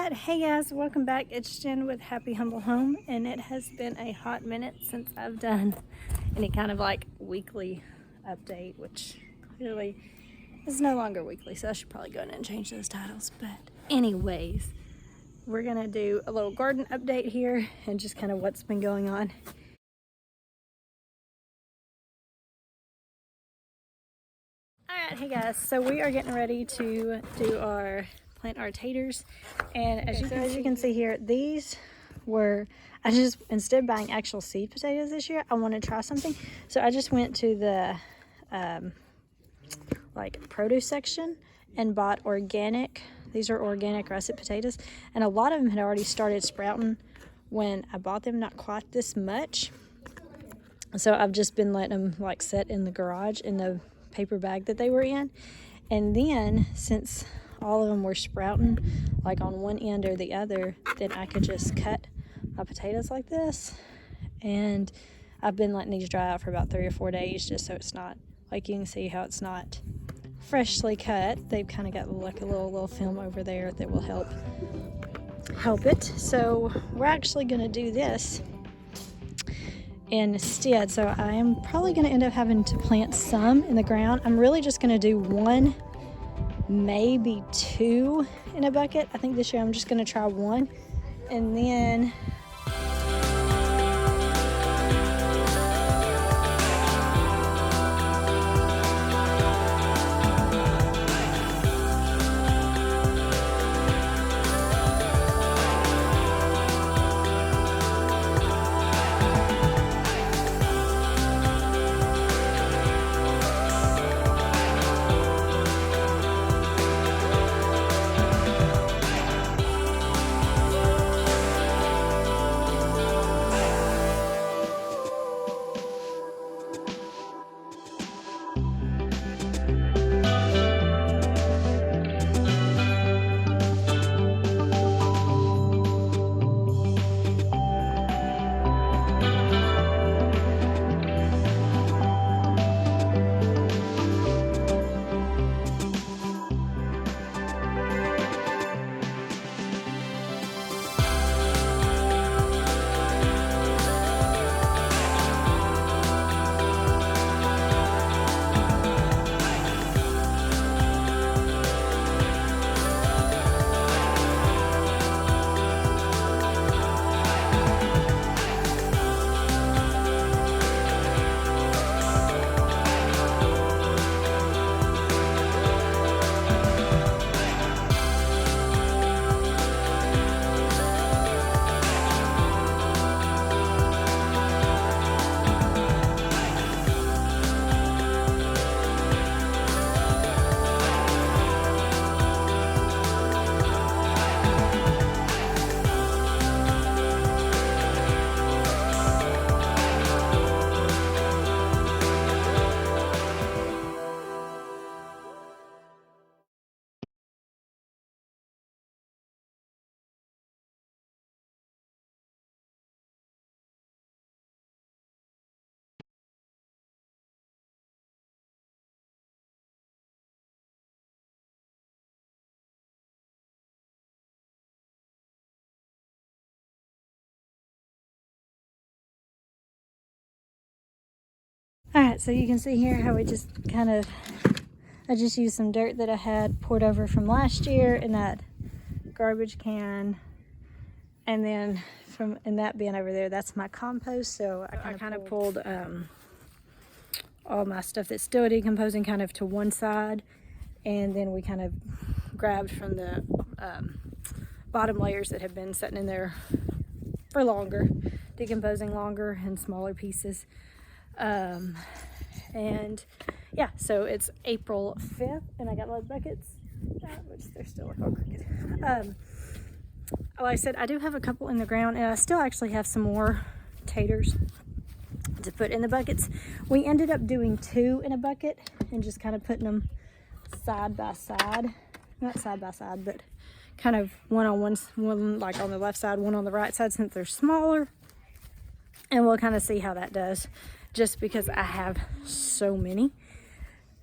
Alright, hey guys, welcome back. It's Jen with Happy Humble Home, and it has been a hot minute since I've done any kind of like weekly update, which clearly is no longer weekly, so I should probably go in and change those titles. But anyways, we're gonna do a little garden update here and just kind of what's been going on. Alright, hey guys, so we are getting ready to plant our taters, and as you can see here, these were, instead of buying actual seed potatoes this year, I want to try something. So I just went to the like produce section and bought organic. These are organic russet potatoes, and a lot of them had already started sprouting when I bought them, not quite this much. So I've just been letting them like sit in the garage in the paper bag that they were in. And then since all of them were sprouting like on one end or the other, then I could just cut my potatoes like this. And I've been letting these dry out for about 3 or 4 days, just so it's not, like you can see how it's not freshly cut. They've kind of got like a little film over there that will help it. So we're actually going to do this instead. So I am probably going to end up having to plant some in the ground. I'm really just going to do 1, maybe 2 in a bucket. I think this year I'm just going to try 1, and then alright, so you can see here how we just I just used some dirt that I had poured over from last year in that garbage can, and then in that bin over there, that's my compost. So I kind of pulled all my stuff that's still decomposing kind of to one side, and then we kind of grabbed from the bottom layers that have been sitting in there for longer, decomposing longer in smaller pieces. And yeah, so it's April 5th, and I got those buckets, which they're still all crooked. Like I said, I do have a couple in the ground, and I still actually have some more taters to put in the buckets. We ended up doing 2 in a bucket and just kind of putting them side by side, not side by side, but kind of one on one like on the left side, one on the right side, since they're smaller. And we'll kind of see how that does, just because I have so many.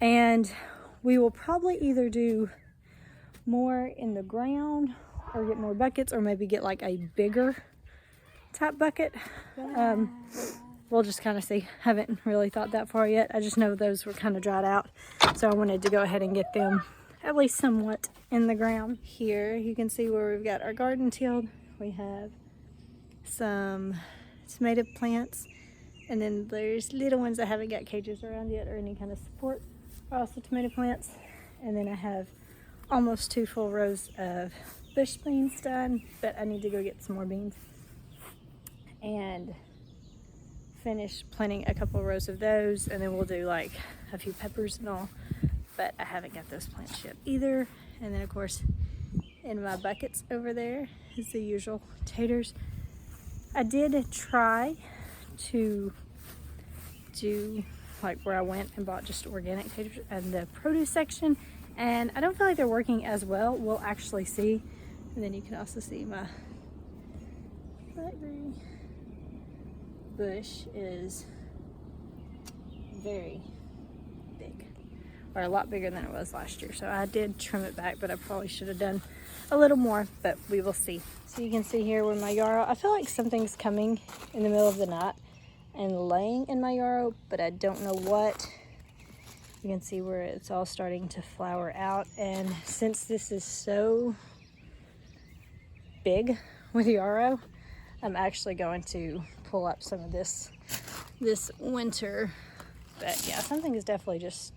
And we will probably either do more in the ground or get more buckets, or maybe get like a bigger type bucket. We'll just kind of see. Haven't really thought that far yet. I just know those were kind of dried out, so I wanted to go ahead and get them at least somewhat in the ground. Here you can see where we've got our garden tilled. We have some tomato plants, and then there's little ones that haven't got cages around yet or any kind of support, are also tomato plants. And then I have almost 2 full rows of bush beans done, but I need to go get some more beans and finish planting a couple rows of those, and then we'll do like a few peppers and all, but I haven't got those plants yet either. And then of course in my buckets over there is the usual taters. I did try to do like where I went and bought just organic taters in the produce section, and I don't feel like they're working as well. We'll actually see. And then you can also see my blackberry bush is very big, or a lot bigger than it was last year. So I did trim it back, but I probably should have done a little more, but we will see. So you can see here where my yarrow, I feel like something's coming in the middle of the night and laying in my yarrow, but I don't know what. You can see where it's all starting to flower out, and since this is so big with yarrow, I'm actually going to pull up some of this winter. But yeah, something is definitely just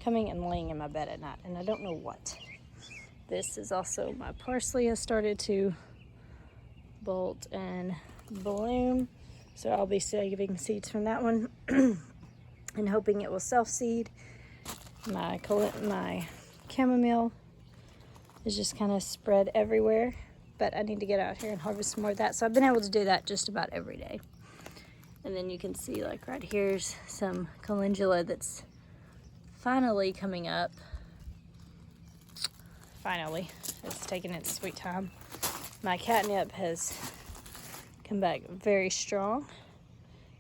coming and laying in my bed at night, and I don't know what. This is also my parsley has started to bolt and bloom, so I'll be saving seeds from that one and hoping it will self-seed. My chamomile is just kind of spread everywhere, but I need to get out here and harvest some more of that. So I've been able to do that just about every day. And then you can see like right here's some calendula that's finally coming up. Finally, it's taken its sweet time. My catnip has come back very strong.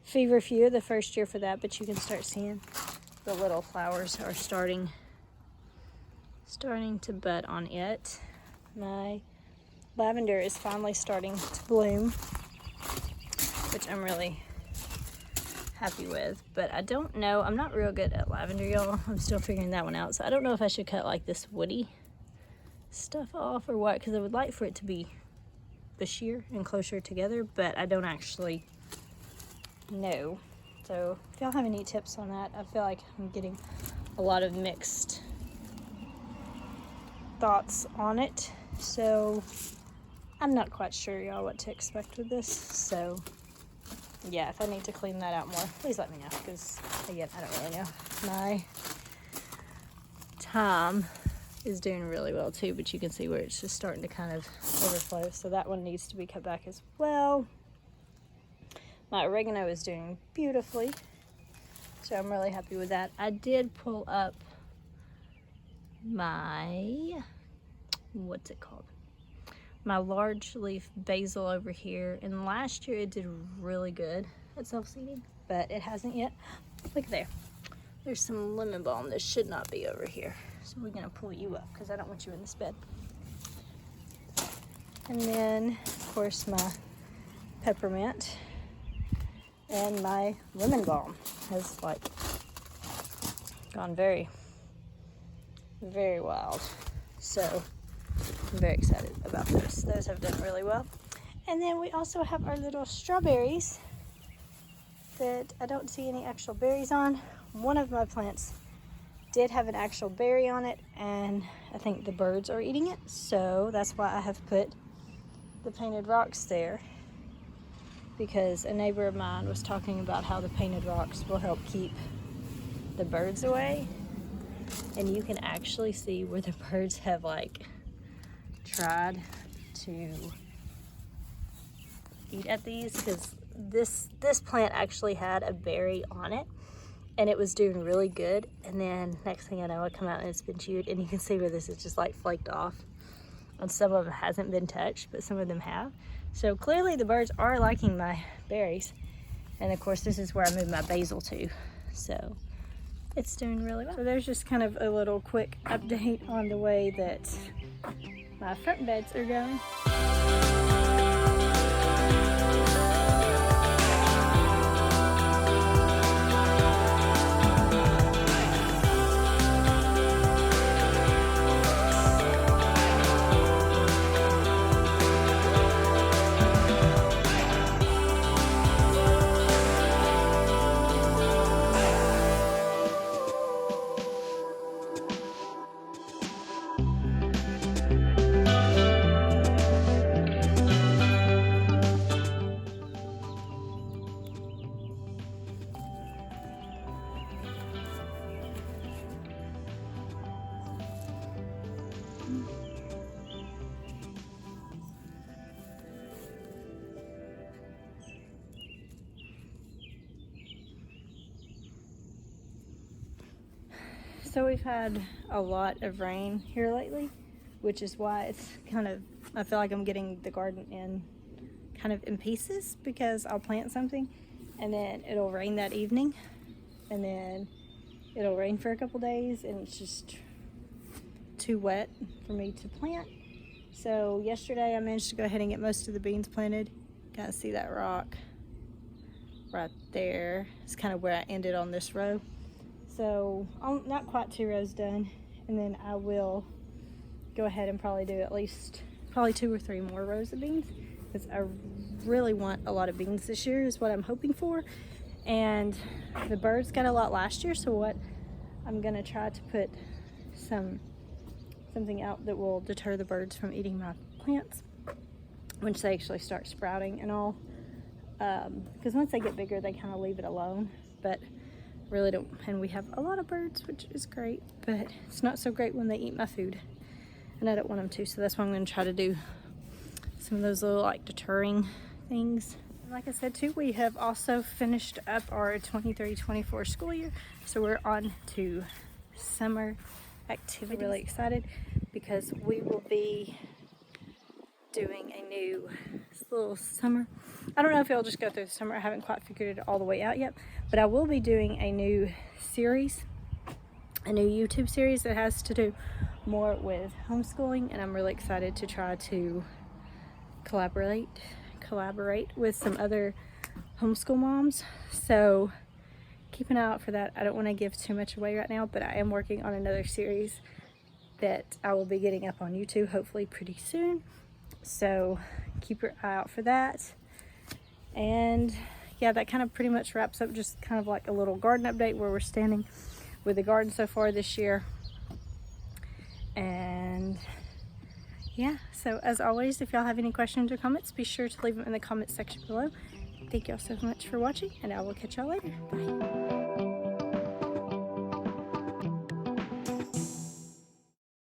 Feverfew the first year for that, but you can start seeing the little flowers are starting to bud on it. My lavender is finally starting to bloom, which I'm really happy with, but I don't know, I'm not real good at lavender, y'all. I'm still figuring that one out, so I don't know if I should cut like this woody stuff off or what, because I would like for it to be bushier and closer together, but I don't actually know. So if y'all have any tips on that, I feel like I'm getting a lot of mixed thoughts on it, so I'm not quite sure, y'all, what to expect with this. So yeah, if I need to clean that out more, please let me know, because again, I don't really know. My thyme is doing really well too, but you can see where it's just starting to kind of overflow, so that one needs to be cut back as well. My oregano is doing beautifully, so I'm really happy with that. I did pull up my, what's it called? My large leaf basil over here, and last year it did really good at self-seeding, but it hasn't yet. Look there, there's some lemon balm that should not be over here, so we're gonna pull you up because I don't want you in this bed. And then of course my peppermint and my lemon balm has like gone very, very wild, so I'm very excited about those. Those have done really well. And then we also have our little strawberries that I don't see any actual berries on. One of my plants did have an actual berry on it, and I think the birds are eating it, so that's why I have put the painted rocks there, because a neighbor of mine was talking about how the painted rocks will help keep the birds away, and you can actually see where the birds have like tried to eat at these, because this plant actually had a berry on it and it was doing really good, and then next thing I know I come out and it's been chewed, and you can see where this is just like flaked off, and some of it hasn't been touched, but some of them have. So clearly the birds are liking my berries, and of course this is where I moved my basil to, so it's doing really well. So there's just kind of a little quick update on the way that my front beds are going. So we've had a lot of rain here lately, which is why it's kind of, I feel like I'm getting the garden in kind of in pieces, because I'll plant something and then it'll rain that evening and then it'll rain for a couple days and it's just too wet for me to plant. So yesterday I managed to go ahead and get most of the beans planted. Kind of see that rock right there. It's kind of where I ended on this row. So I'm not quite 2 rows done, and then I will go ahead and probably do at least 2 or 3 more rows of beans, because I really want a lot of beans this year is what I'm hoping for. And the birds got a lot last year, so what I'm gonna try to put something out that will deter the birds from eating my plants once they actually start sprouting and all, because once they get bigger they kind of leave it alone, but really don't. And we have a lot of birds, which is great, but it's not so great when they eat my food, and I don't want them to. So that's why I'm going to try to do some of those little like deterring things. And like I said too, we have also finished up our 23-24 school year, so we're on to summer activities. I'm really excited because we will be doing a new little summer. I don't know if it'll just go through the summer. I haven't quite figured it all the way out yet, but I will be doing a new series, a new YouTube series that has to do more with homeschooling, and I'm really excited to try to collaborate with some other homeschool moms. So keep an eye out for that. I don't want to give too much away right now, but I am working on another series that I will be getting up on YouTube hopefully pretty soon. So keep your eye out for that. And yeah, that kind of pretty much wraps up just kind of like a little garden update where we're standing with the garden so far this year. And yeah, so as always, if y'all have any questions or comments, be sure to leave them in the comments section below. Thank y'all so much for watching, and I will catch y'all later. Bye.